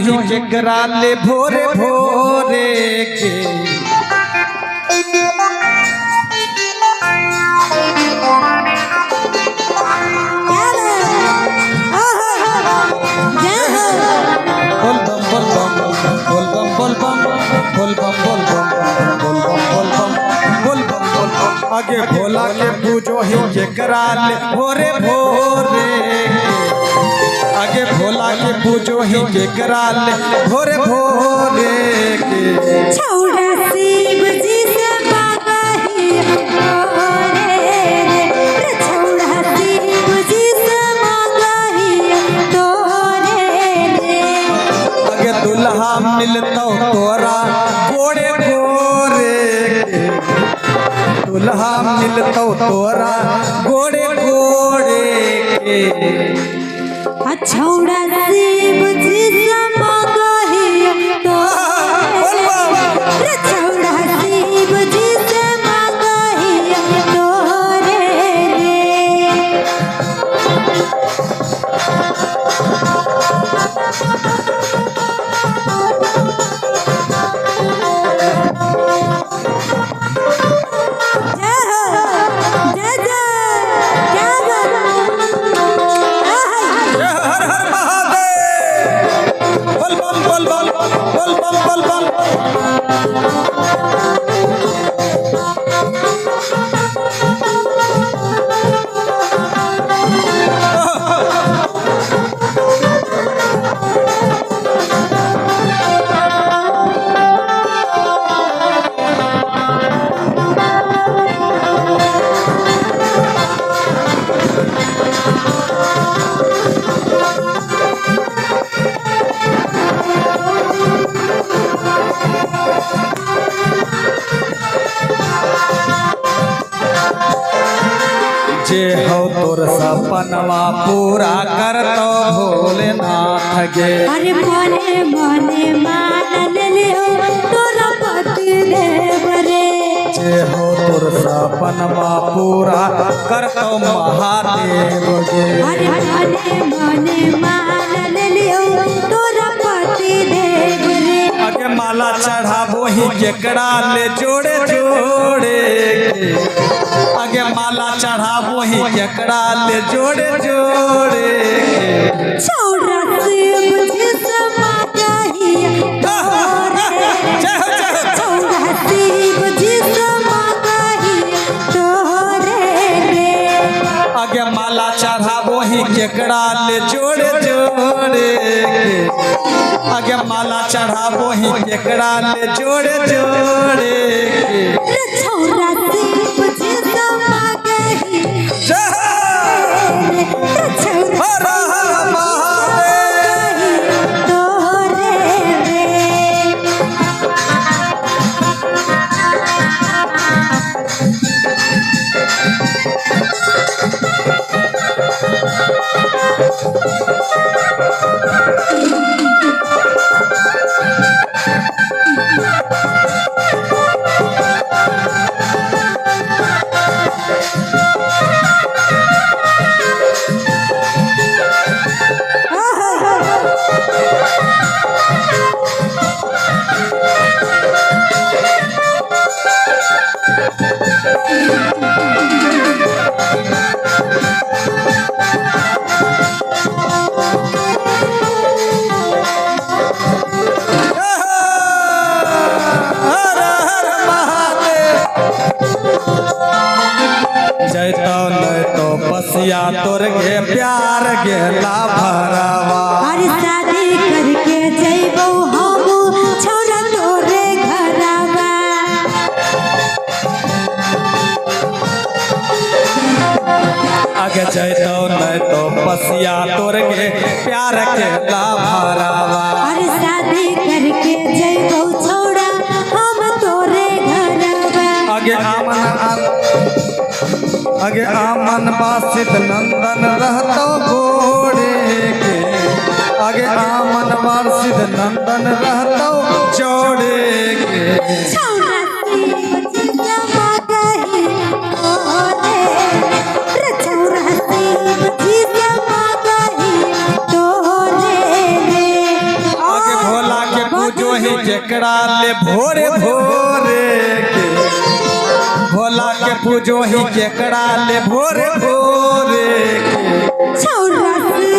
ही केकरा ले भोरे भोरे के आगे भोला के पूजो ही केकरा ले भोरे भोरे आगे भोला के पूजो ही केकरा ले भोरे भोरे के छौड़ा शिव जी से मांगा ही तोरे रे छौड़ा शिव जी से मांगा ही तोरे रे आगे दुल्हा मिलतो तोरा गोरे गोरे दुल्हा मिलतो तोरा गोरे गोरे के छौड़ा शिव जी से मांगा ही तोरे रे छौड़ा शिव जी से मांगा ही तोरे रे जे हो तोर सपनवा पूरा कर तो भोलेनाथ गे अरे मने मने मान लियो तोरा पति देव रे जे हो तोर सपनवा पूरा कर तो महादेव गे अरे मने मने मान लियो तोरा पति देव रे आगे माला चढ़ाबो ही केकरा ले जोड़े जोड़े आगे माला चढ़ाबो ही केकरा ले जोड़े जोड़े छौड़ा शिव जी से मांगा ही तोरे छौड़ा शिव जी से मांगा ही तोरे रे आगे माला चढ़ाबो ही केकरा ले जोड़े जोड़े आगे माला चढ़ाबो ही केकरा ले जोड़े जोड़े छौड़ा शिव जी से मांगा ही हर हर महादेव तोरे रे बसिया तोर गे प्यार गेला भरावा अरे शादी करके जइबो हम छौरा तोरे घरवा आगे जइतो नहीं तो बसिया तोर गे प्यार गेला भरावा अरे शादी करके जइबो छौरा हम तोरे घरवा आगे आमन बासित नंदन रहतो घोड़े के आगे आमन बासित नंदन रहतो जोड़े के छौरा शिव जी से मांगा ही तोरे रे छौरा शिव जी से मांगा ही तोरे रे आगे ही जेकरा ले भोरे भोरे के भोला के पूजो ही जेकरा ले भोरे भोरे के छौरा से